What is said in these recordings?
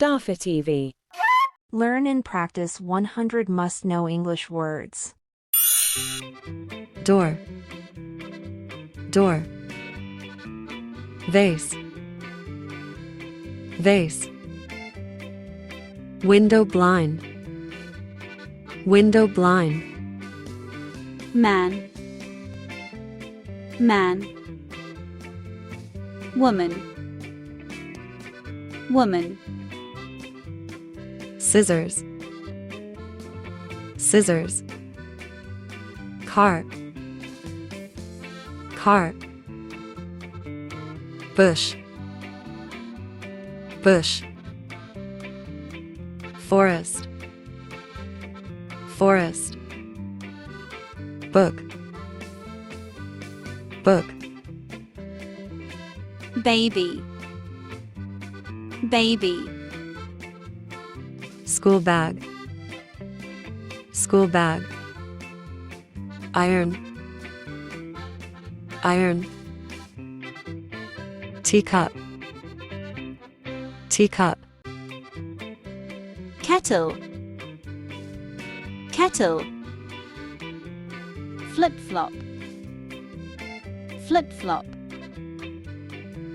Dafür TV. Learn and practice 100 must-know English words. Door, door. Vase, vase. Window blind, window blind. Man, man. Woman, woman. Scissors, scissors. Cart, cart. Bush, bush. Forest, forest. Book, book. Baby, baby. School bag, school bag. Iron, iron. Teacup, teacup. Kettle, kettle. Flip-flop, flip-flop.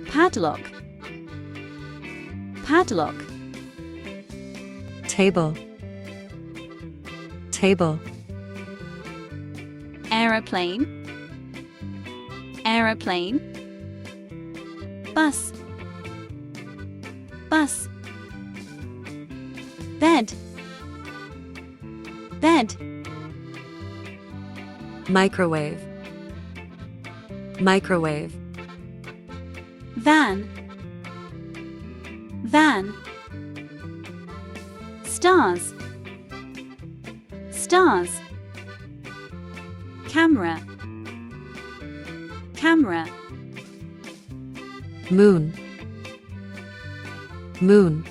Padlock, padlock. Table, table. Aeroplane, aeroplane. Bus, bus. Bed, bed. Microwave, microwave. Van, van. Stars, stars. Camera, camera. Moon, moon.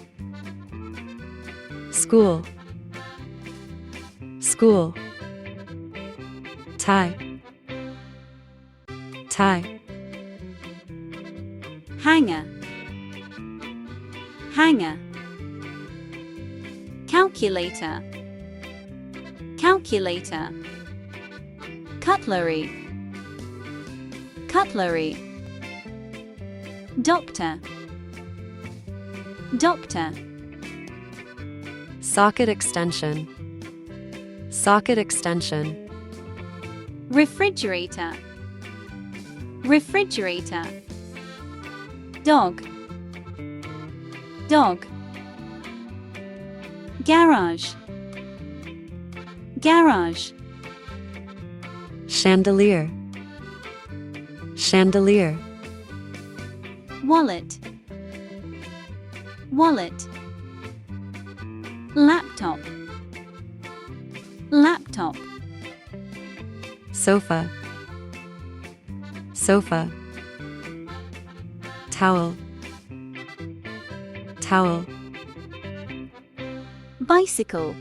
School, school. Tie, tie. Hanger, hanger. Calculator, calculator. Cutlery, cutlery. Doctor, doctor. Socket extension, socket extension. Refrigerator, refrigerator. Dog, dog. Garage, garage. Chandelier, chandelier. Wallet, wallet. Laptop, laptop. Sofa, sofa. Towel, towel. Bicycle,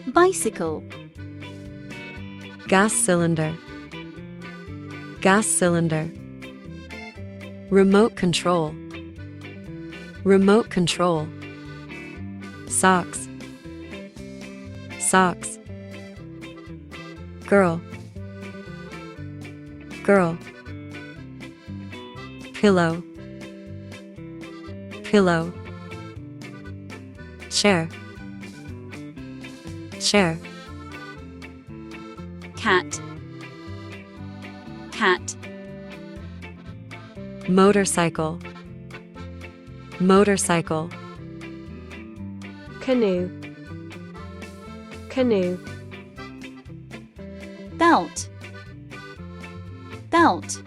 bicycle. Gas cylinder, gas cylinder. Remote control, remote control. Socks, socks. Girl, girl. Pillow, pillow. Chair, chair. Cat, cat. Motorcycle, motorcycle. Canoe, canoe. Belt, belt.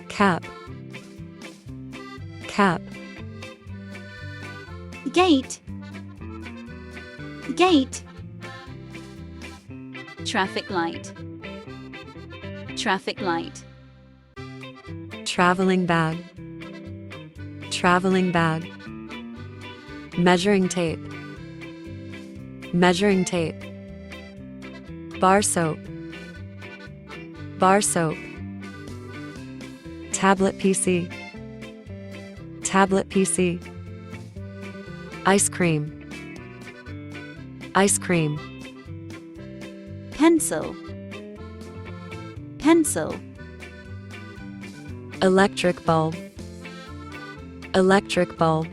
Cap, cap. Gate, gate. Traffic light, traffic light. Traveling bag, traveling bag. Measuring tape, measuring tape. Bar soap, bar soap. Tablet PC, tablet PC, ice cream, ice cream, pencil, pencil, electric bulb, electric bulb,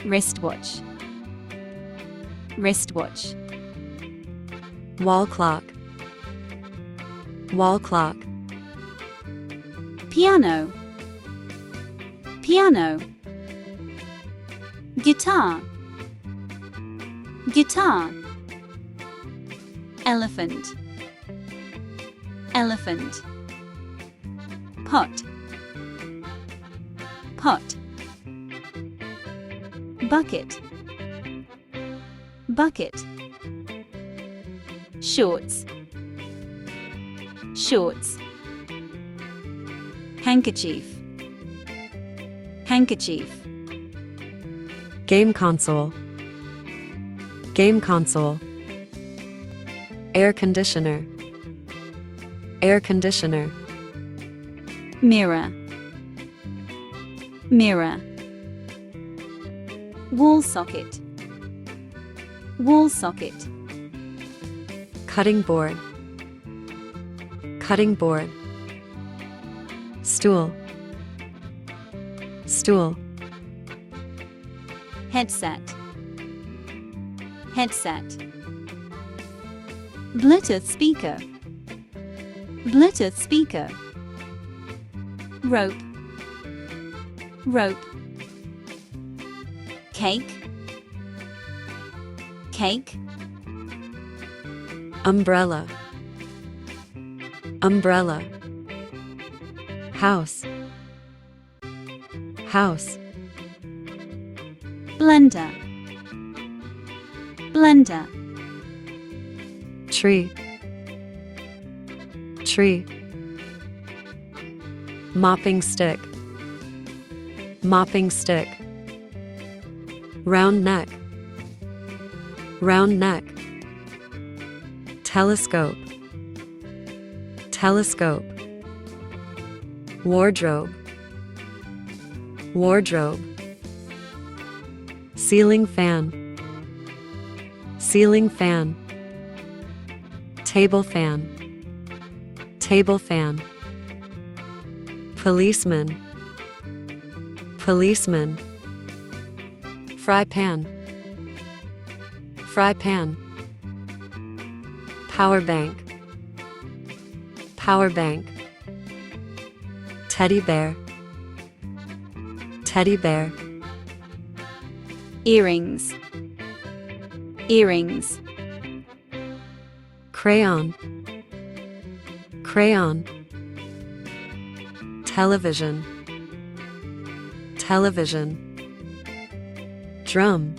wristwatch, wristwatch, wall clock, wall clock, piano, piano, guitar, guitar, elephant, elephant, pot, pot, bucket, bucket, shorts, shorts, handkerchief, handkerchief, game console, game console, air conditioner, air conditioner, mirror, mirror, wall socket, wall socket, cutting board, cutting board, stool, stool, headset, headset, Bluetooth speaker, Bluetooth speaker, rope, rope, cake, cake, umbrella, umbrella, house, house, blender, blender, tree, tree, mopping stick, mopping stick, round neck, round neck, telescope, telescope, wardrobe, wardrobe, ceiling fan, ceiling fan, table fan, table fan, policeman, policeman, fry pan, fry pan, power bank, power bank, teddy bear, teddy bear, earrings, earrings, crayon, crayon, television, television, drum,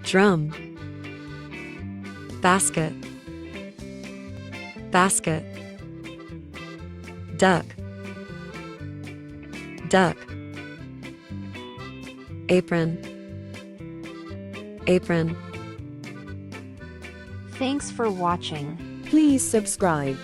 drum, basket, basket, duck, duck, apron, apron. Thanks for watching. Please subscribe.